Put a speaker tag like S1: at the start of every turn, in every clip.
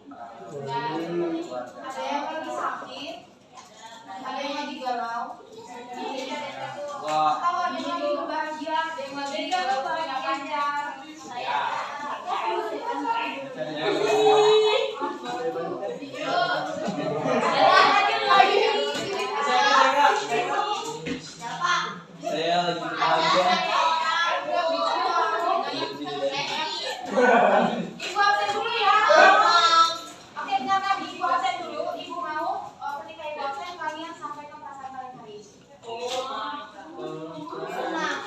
S1: Ada yang lagi sakit, ada yang lagi galau, atau ada yang lagi bahagia, ada yang lagi galau punya pacar.
S2: Saya lagi bahagia.
S1: Ibu absen dulu ya. Oke, bentar ibu absen dulu. Ibu mau ketika ibu absen kalian sampaikan perasaan kalian hari ini. Senang.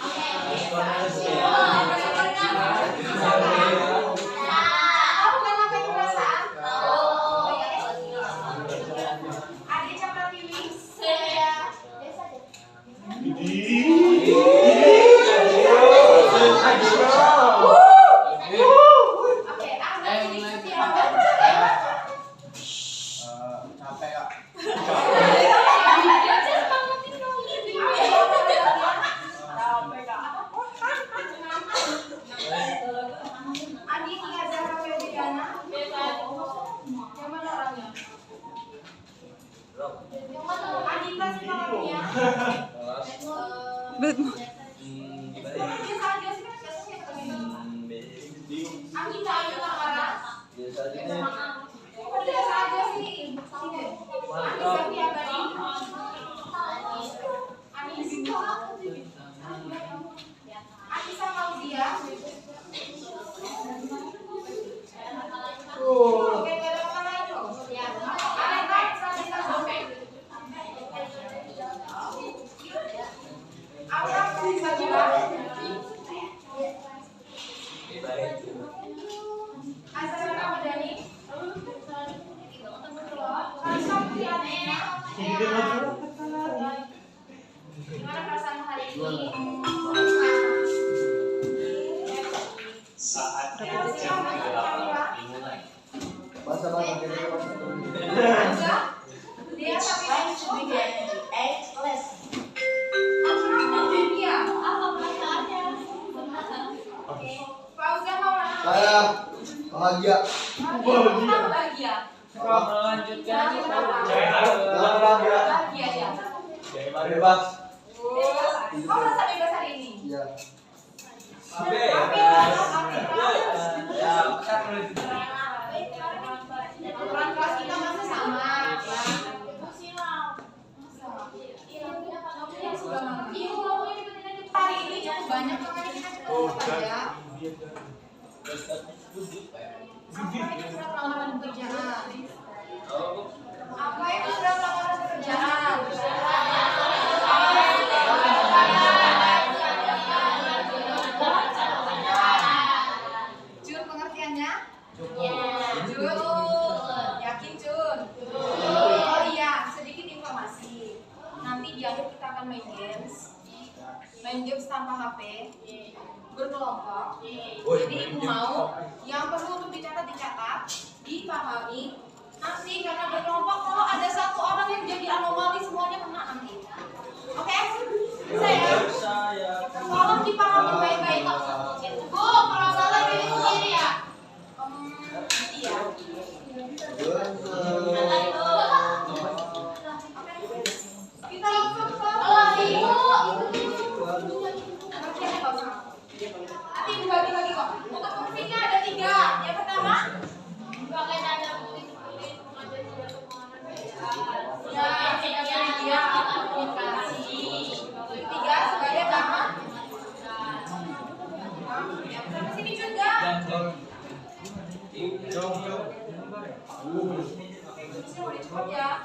S1: Kamu nggak ngapain perasaan? Adik siapa pilih? Saya. Biasa deh. Oke,
S2: Capek kak.
S1: Adi ingat Zahra Febriana? Yang mana orangnya? Yang mana? Adita sih orangnya. Biasa aja sih kan biasanya ketemu. Anggita aja marah.
S2: Biasa aja deh.
S1: Biasa aja sih. Sini. Anis Zafi Abadi. Anis. Anissa Fauzia. Oke, nggak ada orang lain loh. Alena Sadika Sofek. Aura Sabila. Azra Ramadhani. Karisma Putri. Gimana perasaan hari ini?
S3: Saatnya jam 8 dimulai.
S2: Bahasa-bahasa kita
S1: Aza, dia tapi Iya, apa perasaannya? Fauzan Maulana.
S2: saya bahagia.
S1: Kenapa bahagia?
S4: Melanjutkan
S2: Bahagia.
S1: Bahagia ya.
S2: Bebas.
S1: Kau merasa bebas hari ini?
S2: Iya.
S1: Orang kelas kita masih sama. Hari ini cukup banyak makanya kita bekerja. Apa itu surat lamaran pekerjaan? Apa itu surat lamaran pekerjaan? Jun, pengertiannya? Jun, yakin Jun? Oh iya, sedikit informasi. Nanti di akhir kita akan main games tanpa HP, berkelompok. Jadi ibu mau yang perlu untuk dicatat, dipahami. Nanti karena berkelompok, kalau ada satu orang yang jadi anomali semuanya kena nanti. Oke? Saya tolong dipahami baik-baik. Bu, kalau salah pilih sendiri ya. Iya. Kita langsung ke ibu. Nanti dibagi-bagi kok. Untuk fungsinya ada 3. Yang pertama, media komunikasi. 3 sebagai bahan. Sampai sini juga. Cukup ya.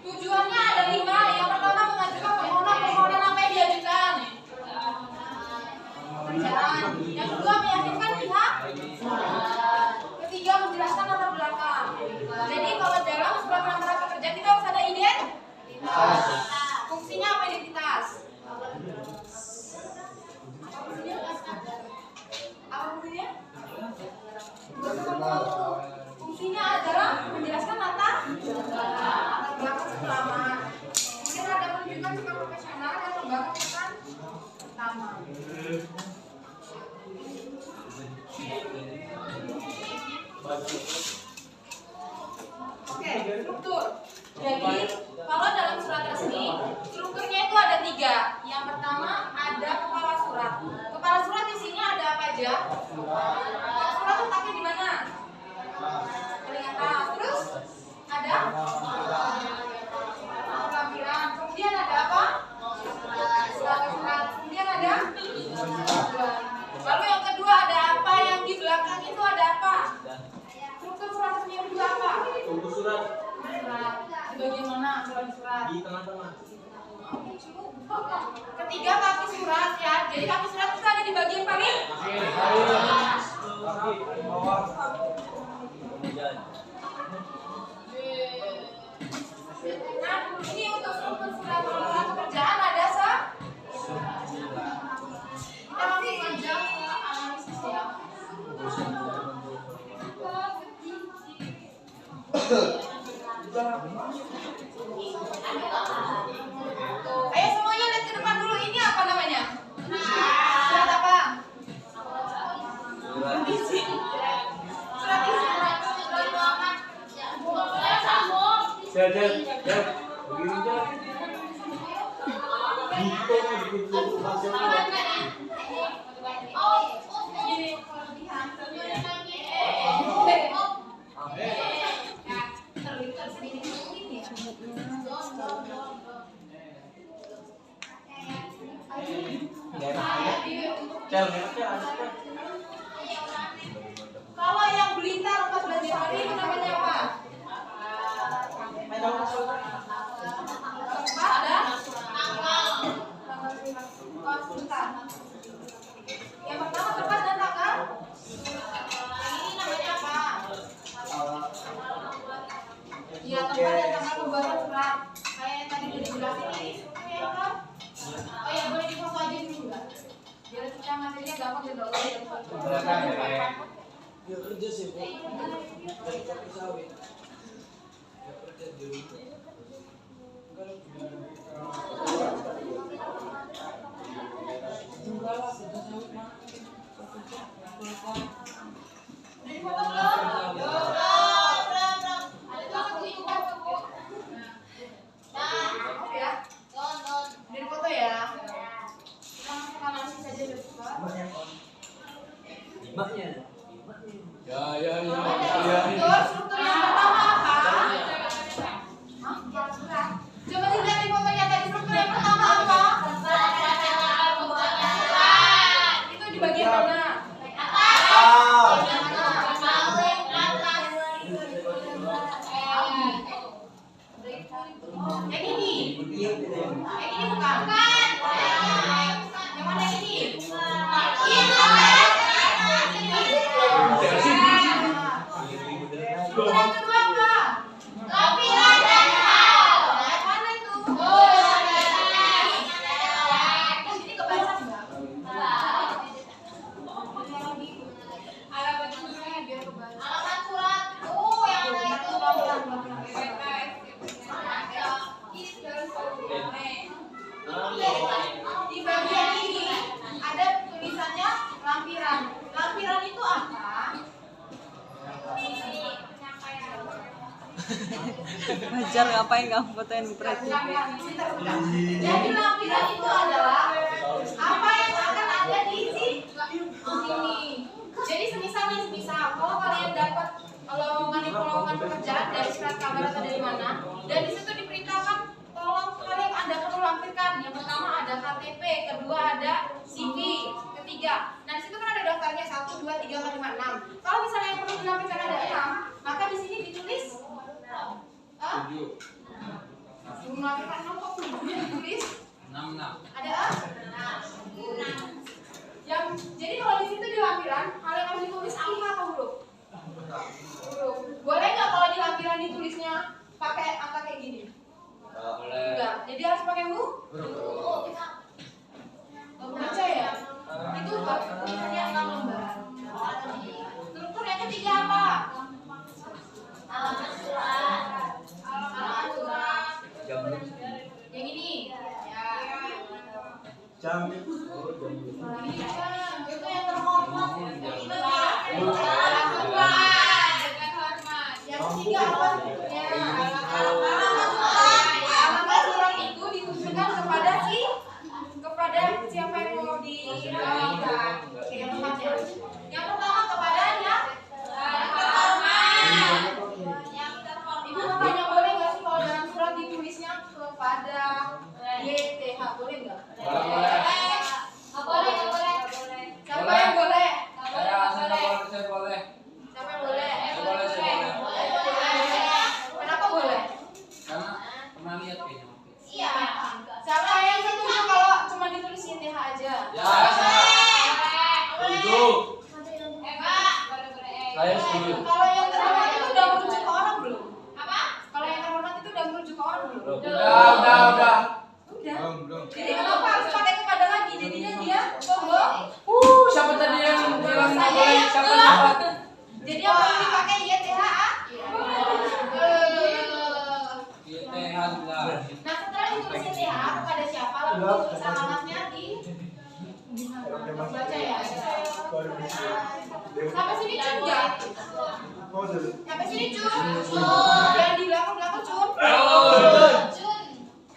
S1: Tujuannya ada 5. Yang pertama mengajukan permohonan apa yang diajukan. Pekerjaan. Yang kedua meyakinkan pihak. Ketiga menjelaskan latar belakang. Jadi kalau dalam surat lamaran pekerjaan kita harus ada identitas. Fungsinya apa identitas? Apa fungsinya? Fungsinya adalah menjelaskan latar belakang selamar. Kemudian ada menunjukkan sikap profesional dan lembaga pesan utama. Oke, struktur. Jadi, kalau dalam surat resmi, strukturnya itu ada 3. Yang pertama ada kepala surat. Kepala surat isinya ada apa aja? Kepala surat letaknya di mana? Paling atas. Terus ada lampiran. Kemudian ada apa? Surat. Kemudian ada tujuan. Lalu yang kedua ada apa? Yang di belakang itu ada apa? Struktur surat resmi yang kedua apa?
S3: Tunggu surat
S1: Surat. Di bagian mana surat?
S3: di tengah-tengah.
S1: Ketiga kaki surat ya. Jadi kaki surat itu ada di bagian paling Nah, ini untuk struktur surat pekerjaan ada kita langsung aja ke analisis ya. Ayo semuanya lihat ke depan dulu. Ini apa namanya? Surat apa? Surat isi.
S3: Begini aja.
S1: Kalau yang Blitar pas belajar hari itu namanya apa? Ada? Sebentar. Yang pertama tepat dan tanggal. Yang ini namanya apa? Ya, tempat dan tanggal pembuatan surat. Kayak yang tadi udah dijelasin ini strukturnya apa? Oh ya, boleh difoto aja dulu enggak? Biar kita materinya gampang dan download.
S2: Dia kerja sih, Bu. Dari kopi sawit. Dia kerja di
S1: Dari foto belum? Oke ya. Dari foto ya. Kita langsung analisis saja dulu. Struktur yang pertama apa? Coba dilihat di fotonya tadi, struktur yang pertama apa? Itu di bagian mana? Yang ini? Yang ini bukan? Yang mana ini? Yang kedua apa? Lampiran dan hal. Yang mana itu? Ini kebaca enggak? Alamat suratnya biar kebaca. Alamat surat. Oh, yang itu. Di bagian ini ada tulisannya lampiran. Lampiran itu apa?
S5: Wajar, ngapain kamu fotoin berarti?
S1: Jadi lampiran itu adalah apa yang akan ada di sini. Jadi semisal kalau kalian dapat lowongan pekerjaan dari surat kabar atau dari mana, dan di situ diberitakan tolong kalian Anda perlu lampirkan. Yang pertama ada KTP, kedua ada CV, ketiga. Nah di situ kan ada daftarnya 1, 2, 3, 4, 5, 6. Kalau misalnya yang perlu dilampirkan ada 6, maka di sini ditulis sebelum melampirkan 6 kok tujuhnya ditulis
S3: 6.
S1: ada yang jadi kalau di situ di lampiran kalian harus ditulis angka atau huruf? Huruf. Boleh nggak kalau di lampiran ditulisnya pakai angka kayak gini? Enggak. Jadi harus pakai huruf? Nggak percaya ya? Itu tulisannya 6 lembar. Struktur yang ketiga apa? Alamat surat. Alamat surat. Yang ini. Ya.
S2: jam.
S1: Itu yang terhormat. Alamat surat. Yang pertama kepadanya. Ibu mau tanya boleh nggak sih kalau dalam surat ditulisnya kepada YTH boleh nggak?
S3: Boleh.
S1: Boleh. Siapa yang boleh?
S3: Saya boleh.
S1: Siapa yang boleh?
S3: Saya boleh.
S1: Kenapa boleh?
S3: Karena pernah lihat kayaknya.
S1: Iya. Siapa yang setuju kalau cuma ditulis YTH aja?
S3: Ya, setuju. Saya setuju.
S1: Kalau yang terhormat itu udah merujuk ke orang belum? Apa? Kalau yang terhormat itu udah merujuk ke orang belum?
S3: Udah.
S1: Udah. Jadi kenapa harus pakai kepada lagi? Jadinya dia combo.
S3: Siapa tadi yang bilang nggak
S1: Saya
S3: boleh?
S1: yang
S3: Siapa
S1: bilang.
S3: siapa?
S1: Jadi yang perlu dipakai YTH.
S3: YTH lah.
S1: Nah setelah ditulis YTH kepada siapa lalu ditulis alamatnya di baca ya. Sampai sini Cun nggak? Sampai sini Cun. Yang di belakang Cun.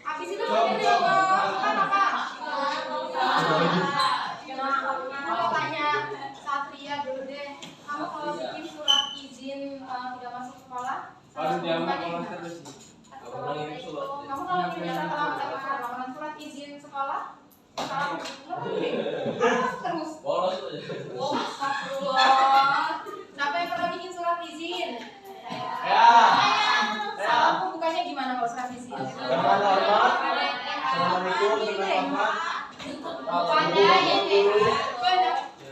S1: Habis itu kemudian apa? Aku tanya Satria dulu deh. Kamu kalau bikin surat izin tidak masuk sekolah,
S3: Baru dia mau
S1: bukannya
S3: kelas
S1: gimana?
S3: terus.
S1: Kamu kalau bikin ramalan surat izin sekolah, salah terus.
S3: Bolos aja.
S1: Astagfirullah. Siapa yang pernah bikin surat izin?
S3: Ya.
S1: Salahku bukannya gimana kalau surat izin?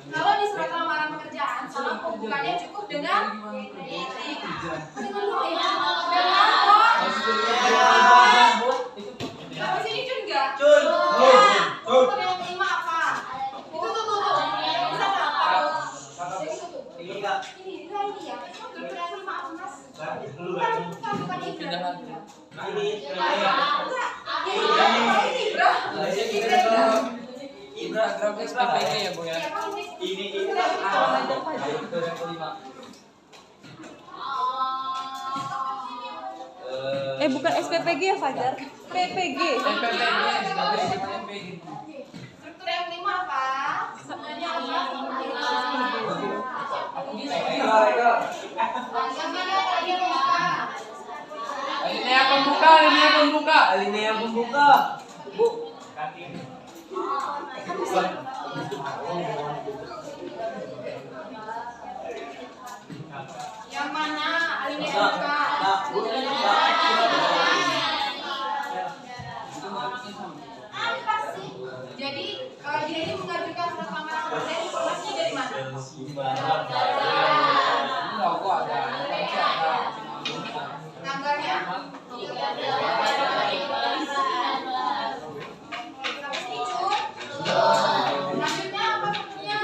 S1: Kalau di surat lamaran pekerjaan, salam pembukaannya cukup dengan Sampai sini Cun nggak? Untuk yang kelima apa? Itu tuh. Bisa nggak apa? Jadi tuh. Ini ya. Untuk yang kelima apa mas? Bukan ini.
S3: Ibra grafis PPG ya Bu ya.
S5: Bukan SPPG ya Fajar? PPG.
S1: Struktur yang kelima apa? Sebenarnya apa? Yang mana tadi yang membuka?
S3: Alinea pembuka. Bu.
S1: Yang mana alinea membuka? Jadi dia ini mengajukan surat lamaran pekerjaan, informasinya dari mana? Tanggalnya? Sampai sini Cun. Selanjutnya apa bentuknya?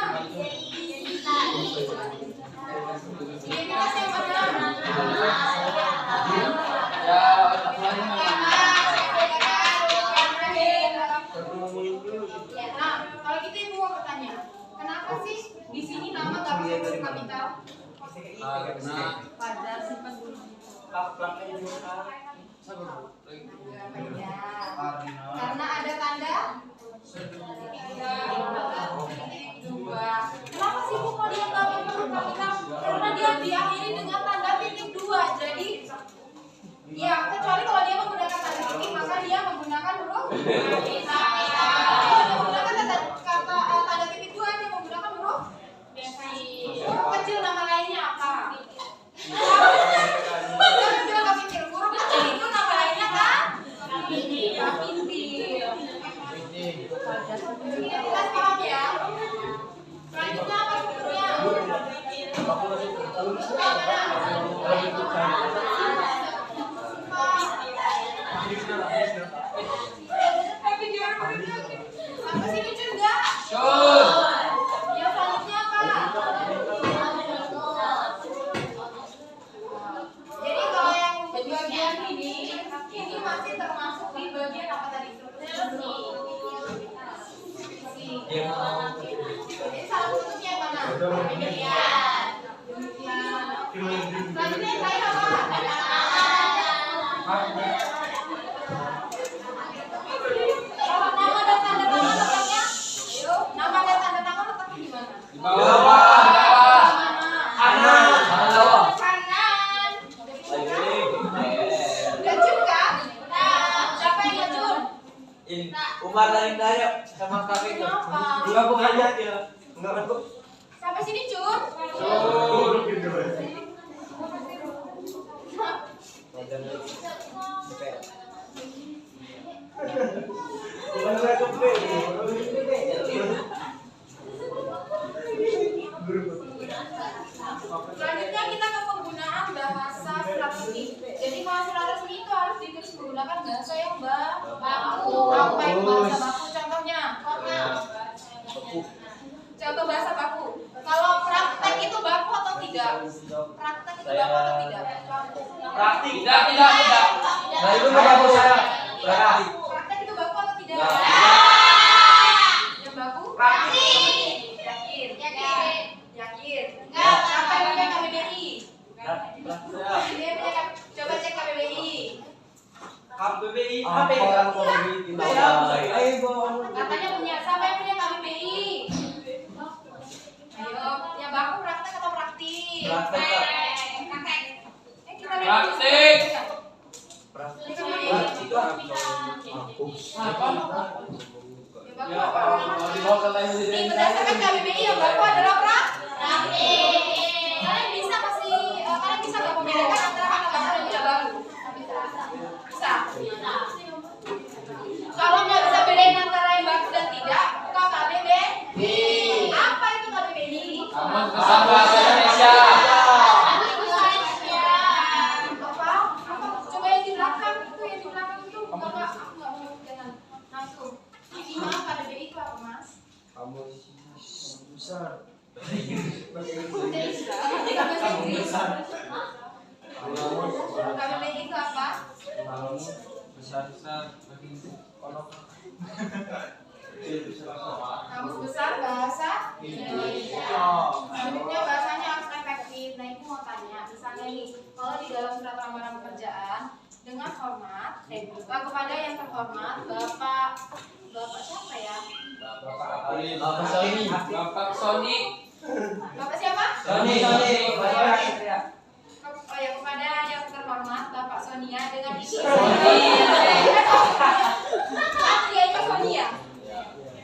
S1: Identitas yang mana? Nah, kalau gitu Ibu mau bertanya, kenapa sih di sini nama nggak pakai huruf kapital?
S5: Fajar simpan dulu.
S1: Karena ada tanda dua. Kenapa sih Bu kalau dia nggak pakai huruf kapital? Karena dia diakhiri dengan tanda titik dua. Jadi, ya kecuali kalau dia menggunakan tanda titik maka dia menggunakan huruf kapital. Menggunakan tanda titik dua dia menggunakan huruf huruf kecil nama lainnya apa? Jangan bilang kapintil. Huruf kecil itu nama lainnya kan? Kapintil. Identitas paham ya? Selanjutnya apa strukturnya? Sampai sini Cun nggak? Yang selanjutnya apa? Jadi kalau yang untuk bagian ini masih termasuk di bagian apa tadi? Jadi salah bentuknya yang mana? Demikian. Selanjutnya yang lain apa? Nama dan tanda tangan letaknya? Nama dan tanda tangan letaknya di mana?
S3: Di bawah.
S2: Bubar lain daya sama KPK.
S1: Kenapa?
S2: Enggak bukan aja dia. Enggak kan, Bu?
S1: Sampai sini, Cun. Selanjutnya kita ke penggunaan bahasa surat resmi. Jadi kalau surat resmi itu harus ditulis menggunakan bahasa yang baku. Apa itu bahasa baku? Contohnya, contoh bahasa baku. Kalau praktek itu baku atau tidak? Praktek itu baku atau tidak?
S3: Praktik. Tidak.
S2: Nah, itu enggak bagus saya. Berarti.
S1: Praktek itu baku atau tidak? Yang baku? Yakin. Siapa yang punya KBBI? Coba cek KBBI.
S3: KBBI
S2: Apa orang KBBI tidak ayo.
S1: Katanya punya. Siapa yang punya KBBI? Ayo, yang baku praktek atau praktik?
S2: Praktek, Pak.
S1: Kita
S3: Praktik.
S2: Praktik
S1: Yang
S2: itu
S1: baku apa? Ini berdasarkan KBBI yang baku adalah praktik. Kalian bisa nggak membedakan antara kata baku dan tidak baku? Bisa. Kalau nggak bisa bedain antara yang baku dan tidak, buka KBBI. Apa itu KBBI?
S3: Kamus Besar Bahasa Indonesia.
S1: Apa? Coba yang di belakang itu, Bapak, aku nggak mau jangan langsung. Minimal KBBI itu apa, Mas?
S2: besar.
S1: KBBI itu apa?
S3: Besar.
S1: Kamus Besar Bahasa Indonesia. Sebenarnya bahasanya harus efektif. Nah, itu mau tanya, misalnya nih, kalau di dalam surat lamaran pekerjaan dengan hormat, kepada yang terhormat, Bapak siapa ya?
S3: Bapak Sony.
S1: Bapak siapa?
S2: Sony.
S1: Oh ya, kepada yang terhormat Bapak Sonia dengan Ibu Satria Ika Sonia.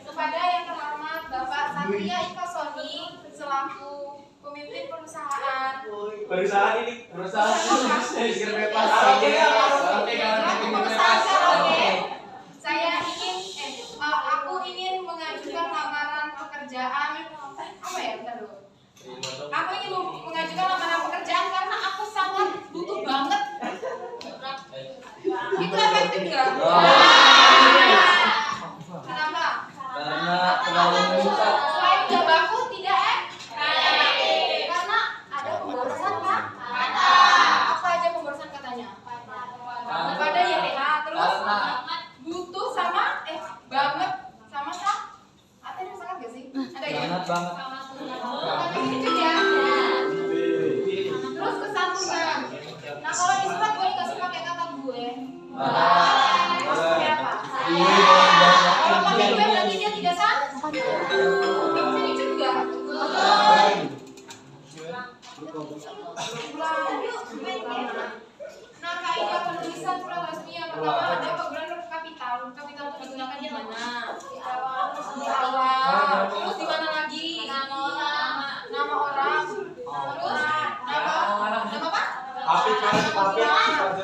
S1: Kepada yang terhormat Bapak Satria Ika Soni selaku pemimpin perusahaan.
S2: Perusahaan ini
S3: Pikir bebas.
S1: Perusahaan karaoke. Aku ingin mengajukan lamaran pekerjaan. Apa ya, bentar dulu. Aku ingin mengajukan lamaran pekerjaan karena aku sangat butuh banget. Itu efektif nggak? Kenapa?
S2: karena terlalu mengikat.
S1: Selain nggak baku, tidak efektif. Karena ada pemborosan kan? Apa aja pemborosan katanya? Kepada YTH, terus butuh sama banget sama ada yang sangat gak sih? Ada ya?
S2: Sangat banget.
S1: Tapi itu ya. Terus kesantunan. Nah, kalau di surat boleh nggak sih pakai kata gue? Pakai apa? Kalau pakai gue berarti dia tidak sah? Bisa dicut nggak? Nah, kaidah penulisan surat resmi yang pertama ada penggunaan kapital. Kapital itu digunakan di mana? Di awal. Terus di mana lagi? Nama orang. Terus nama apa?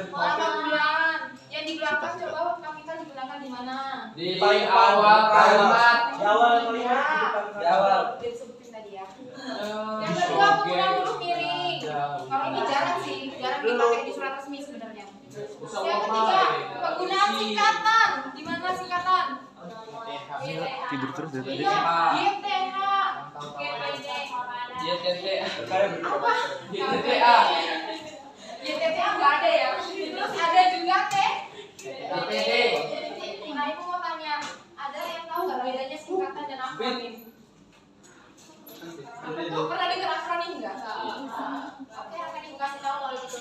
S1: Nama bulan. Yang di belakang coba kapital digunakan di mana?
S3: Di awal kalimat.
S2: Di awal kalimat. Di awal.
S1: Udah disebutin tadi ya. Yang kedua penggunaan huruf miring. Kalau ini jarang sih, jarang dipakai di surat resmi sebenarnya. Yang ketiga penggunaan singkatan. Di mana singkatan?
S5: Tidur terus dari tadi.
S1: GTH. Apa?
S3: YTTA.
S1: YTTA nggak ada ya. Terus ada juga
S3: YTD.
S1: Nah, ibu mau tanya, ada yang tahu nggak bedanya singkatan dan akronim? Pernah dengar akronim nggak? Oke, akan ibu kasih tahu kalau gitu.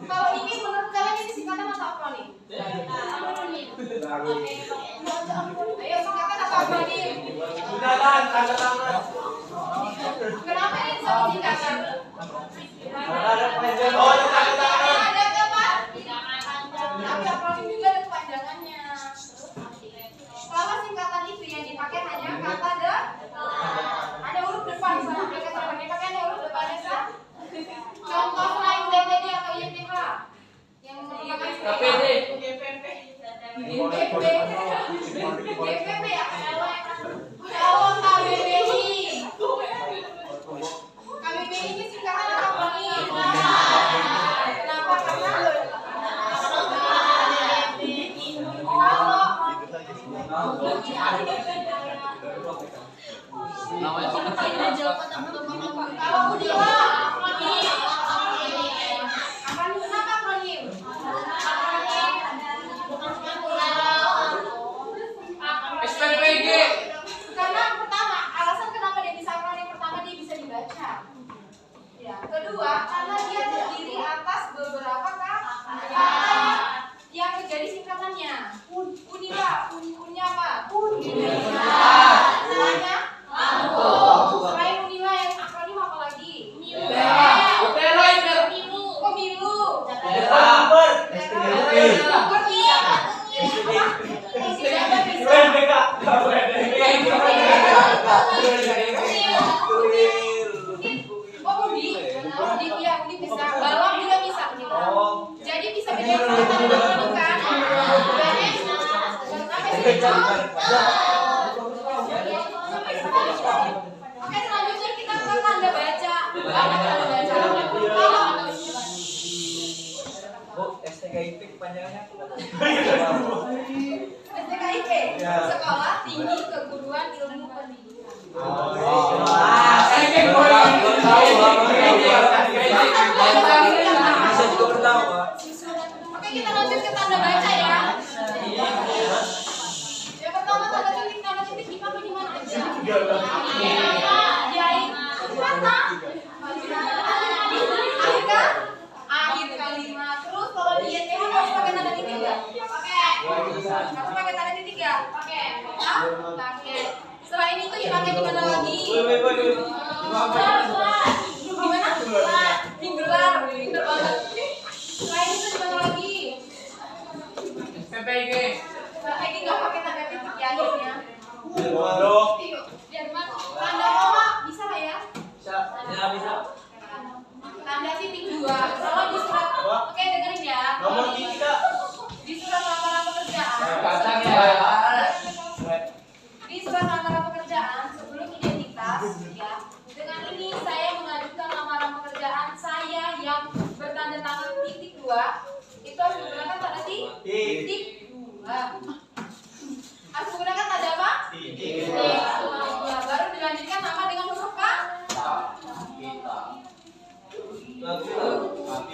S1: Kalau ini menurut kalian ini singkatan atau akronim? Akronim. Ayo singkatan atau akronim?
S2: Gunakan tanda tangan.
S1: Kenapa ini disebut singkatan?
S2: Ada panjang. Oh, tanda tangan.
S1: Ada apa? Tapi akronim juga ada kepanjangannya. kedua, karena dia terdiri atas beberapa kata yang menjadi singkatannya. Unila, unnya apa? Unila. Caranya? Selain Unila yang akronim apa lagi? Pemilu. Udi bisa. Balap juga bisa. Jadi bisa bedakan kan? Oke, selanjutnya kita ke tanda baca.
S2: STKIP kepanjangannya
S1: STKIP, Sekolah Tinggi Keguruan Ilmu Pendidikan.
S2: bisa juga bertawa.
S1: Oke, kita lanjut ke tanda baca ya. Yang pertama tanda titik dipakai di mana aja? Yaitu kata akhir kalimat. Terus kalau di YTH harus pakai tanda titik nggak? Pakai. Harus pakai tanda titik ya? Pakai. Pakai. Selain itu dipakai di mana lagi? Di mana? Di gelar. Pinter banget. Selain itu di mana lagi?
S3: PPG.
S1: PPG nggak pakai tanda titik ya akhirnya. Biar mana? Tanda koma bisa lah ya?
S2: Bisa.
S1: Tanda titik 2. Kalau di surat, oke dengerin ya. Di surat lamaran pekerjaan.
S3: Kacang ya.
S1: Di surat lamaran pekerjaan sebelum identitas ya. Dengan ini saya mengajukan lamaran pekerjaan saya yang bertanda tangan titik 2. Itu harus menggunakan tanda titik 2. Harus menggunakan tanda apa? Titik 2. Baru dilanjutkan nama dengan huruf K.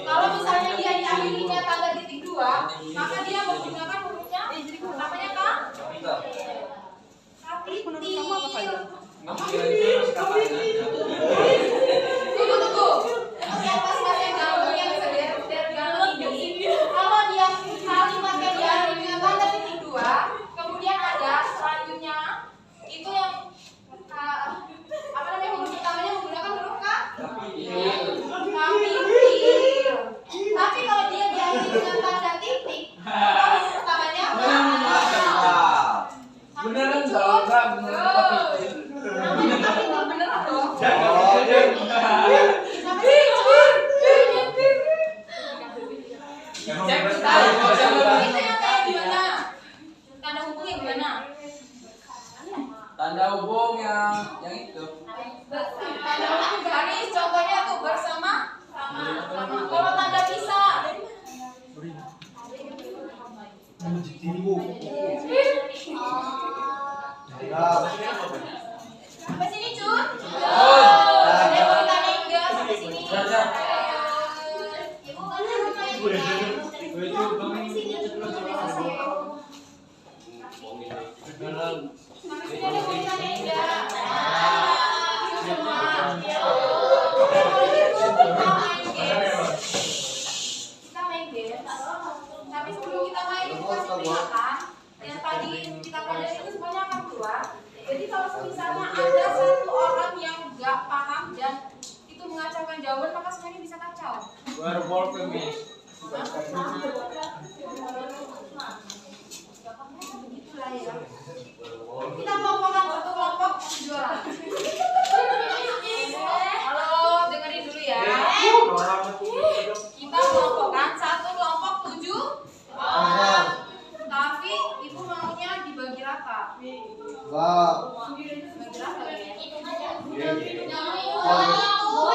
S1: Kalau misalnya dia diakhirinya tanda titik 2, maka dia menggunakan hurufnya namanya K. Tunggu. Yang masing-masing gabung yang bisa gabung ini. Kalau dia kalimatnya diakhiri dengan tanda titik 2, kemudian ada selanjutnya itu yang apa namanya huruf pertamanya menggunakan huruf K. Tapi kalau dia diakhiri dengan tanda titik, huruf pertamanya
S3: Beneran enggak?
S1: beneran dong. Itu yang kayak gimana? Tanda hubung yang gimana?
S3: Tanda hubung yang itu.
S1: Tanda hubung garis, contohnya tuh bersama. Kalau tanda pisah, sampai sini Cun. Ada yang mau ditanyain enggak sampai sini? Ibu kan kita main game, tapi sebelum kita main itu kasih peringatan. Yang tadi kita pelajari itu semuanya akan keluar. Jadi kalau misalnya ada satu orang yang nggak paham dan itu mengacaukan jawaban, maka semuanya bisa kacau. Begitulah ya. Kita kelompokkan satu kelompok juara. Halo, dengerin dulu ya. Kita kelompokkan satu kelompok 7 orang. Tapi ibu maunya dibagi rata. Bagi rata ya. Oh,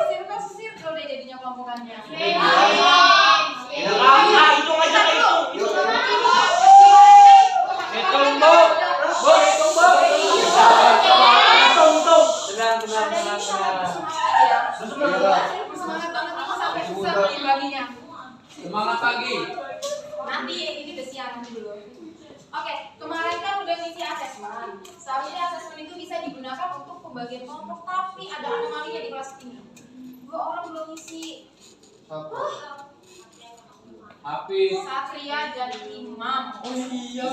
S1: jadi sisir deh jadinya kelompokannya. Semangat banget ini sampai susah baginya.
S3: Semangat pagi.
S1: Nanti ini udah siaran dulu. Oke, kemarin kan udah ngisi asesmen. Seharusnya asesmen itu bisa digunakan untuk pembagian kelompok, tapi ada anomalinya di kelas ini. 2 orang belum ngisi.
S3: Hafiz.
S1: Satria dan Imam.
S2: Oh iya.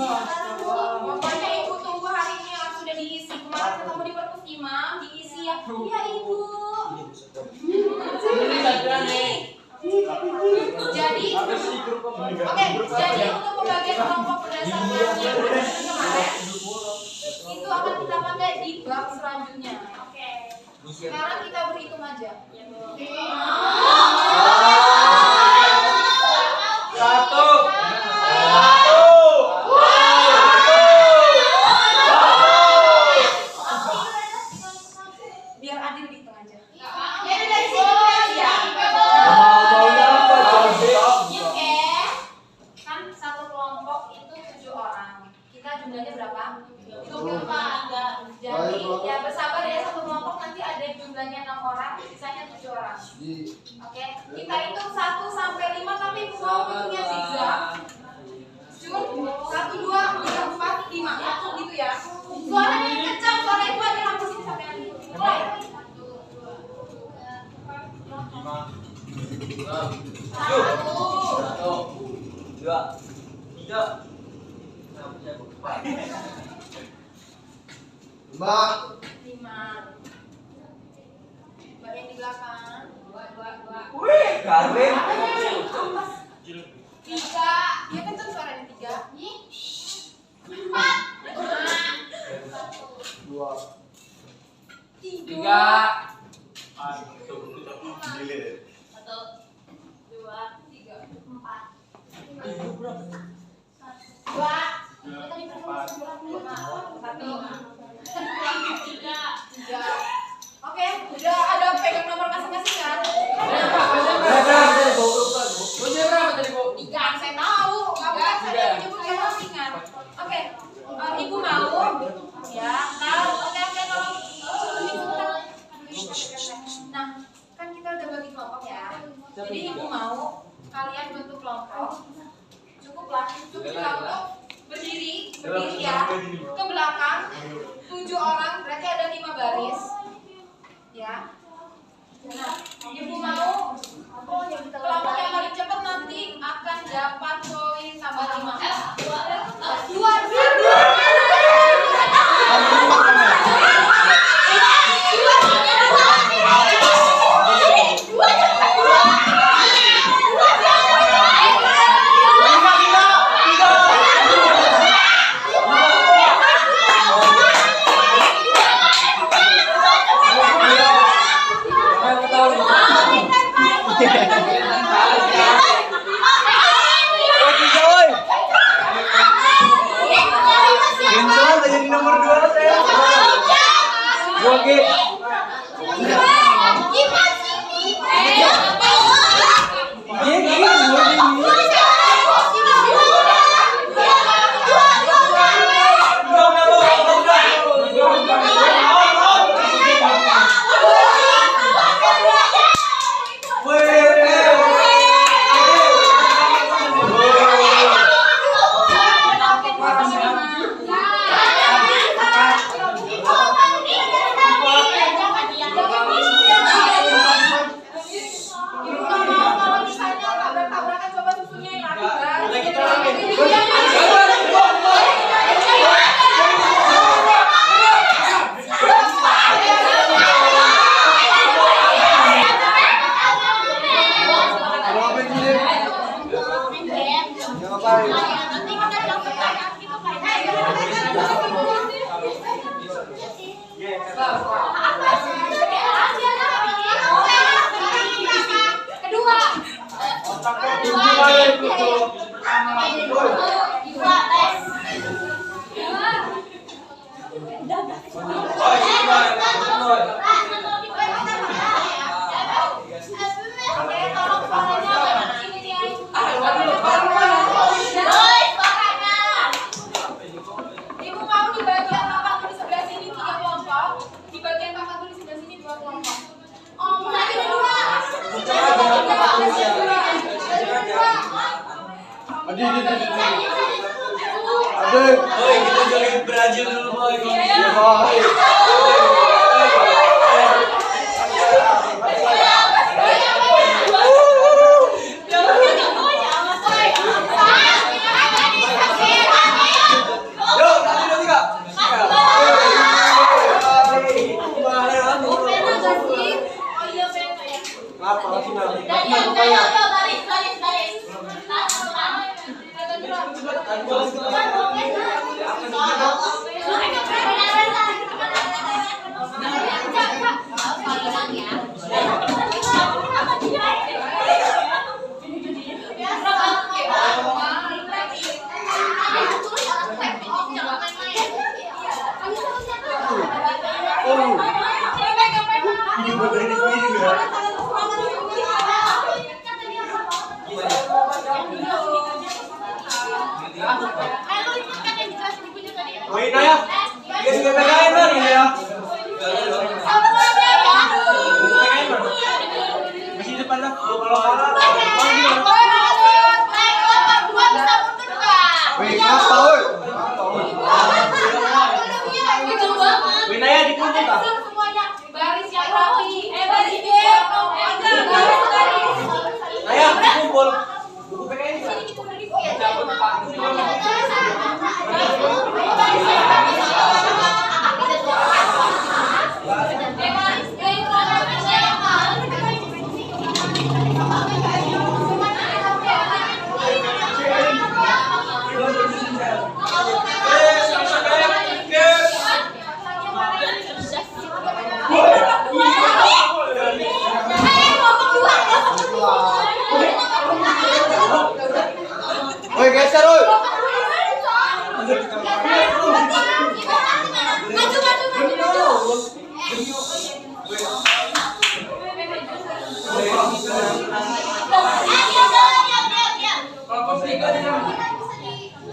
S1: Pokoknya ibu tunggu hari ini yang sudah diisi. Kemarin ketemu di perpus Imam diisi ya. Iya ibu. Jadi, oke. Jadi untuk pembagian kelompok berdasarkan yang kemarin itu akan kita pakai di bab selanjutnya. Oke. Sekarang kita berhitung aja.
S4: Satu.
S1: Biar adil dihitung aja. Kan satu kelompok itu 7 orang. Kita jumlahnya berapa? 24. Jadi ya bersabar ya, satu kelompok nanti ada jumlahnya 6 orang, sisanya 7 orang. Oke, kita hitung 1 sampai 5 tapi mau hitungnya zigzag. Cuma 1, 2, 3, 4, 5 langsung gitu ya. Suaranya kencang, suara ibu ada lampu sini sampai nanti. Mulai. 5. Mbak yang di belakang. 2.
S4: Wih, garing.
S1: 3. Ya kencang suaranya 3. 4.
S3: 3.
S1: 3. Oke, udah ada pegang nomor masing-masing kan?
S3: Udah berapa tadi, Bu?
S1: 3, saya tahu. Kamu kan saya menyebut yang masing-masing. Oke, ibu mau? Ya, tahu. Oke, tolong. Nah, kan kita udah bagi kelompok ya. Jadi ibu mau kalian bentuk kelompok. Cukuplah, cukup kita untuk berdiri ya, ke belakang. 7 orang, berarti ada 5 baris. Ya. Nah, ibu mau kelompok yang paling cepat nanti akan dapat poin tambah 5. 2.
S4: Boy, kita joget Brazil dulu, boy. Iya, boy. Wait na ya. Guys, pegangin man ini ya. Masih depan lah. Kalau kalah, wih, ngapa oi? Wih, Naya dikumpul tak?
S1: Baris yang rapi. Baris dia.
S4: Naya dikumpul. Buku pegangin tak? Oi, geser oi.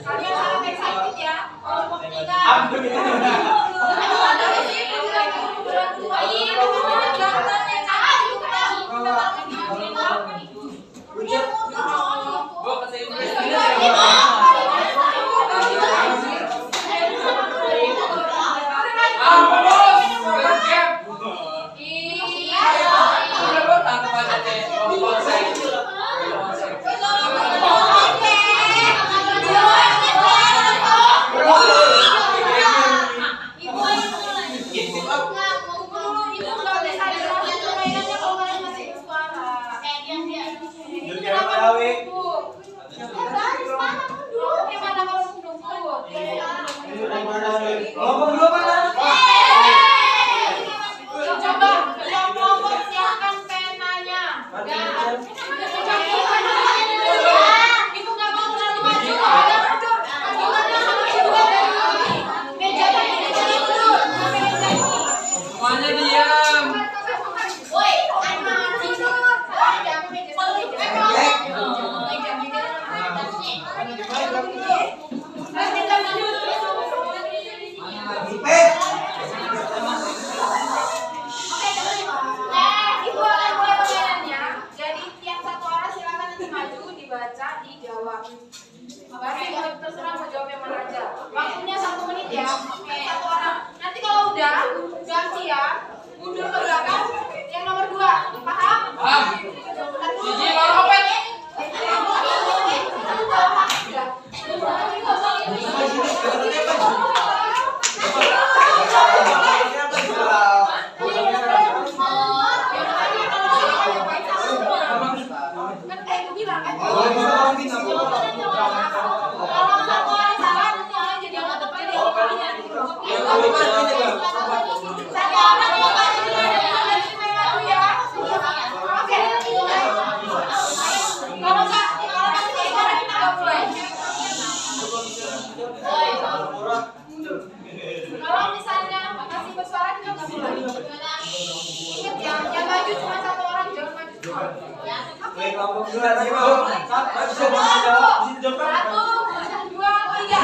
S1: Kalian harus excited ya.
S3: Gua kesini. Apa bos? Bergap. Udah bos, tangkap aja deh. Bos saya.
S4: Kelompok dulu mana?
S1: Coba kelompok siapkan penanya. Ibu nggak mau terlalu maju. Meja mundur.
S3: Semuanya diam.
S1: Woi, Ibu akan mulai permainannya. Jadi tiap satu orang silakan nanti maju, dibaca, dijawab. Basi terserah mau jawab yang mana aja. Waktunya 1 menit ya. Satu orang. Nanti kalau udah ganti ya, mundur ke belakang. Yang nomor 2, paham?
S3: Paham. Gigi baru open. Kalau misalnya masih bersuara juga nggak boleh. Ingat ya, yang maju cuma 1 orang, jangan maju semua. Ya.
S4: Wih, kelompok dulu lagi, Bang. Bisa jawab.
S1: 1, 2, 3.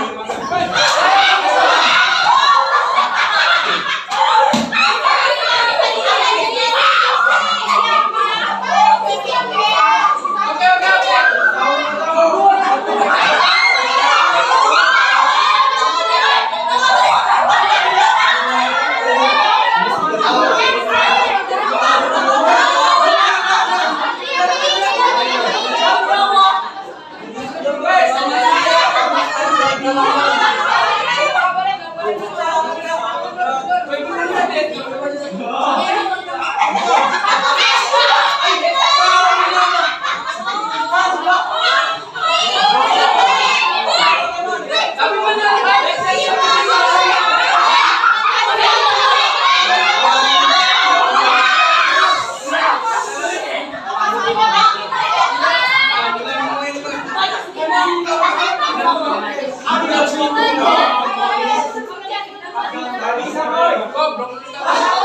S3: Goblok.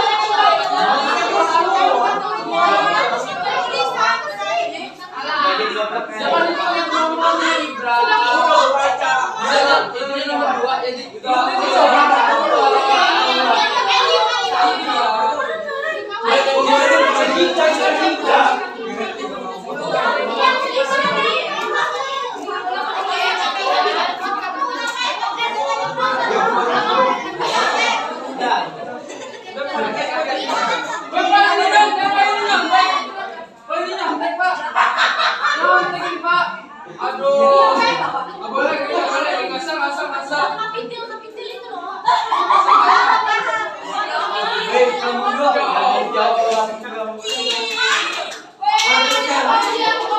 S2: Jawab.
S3: Weh,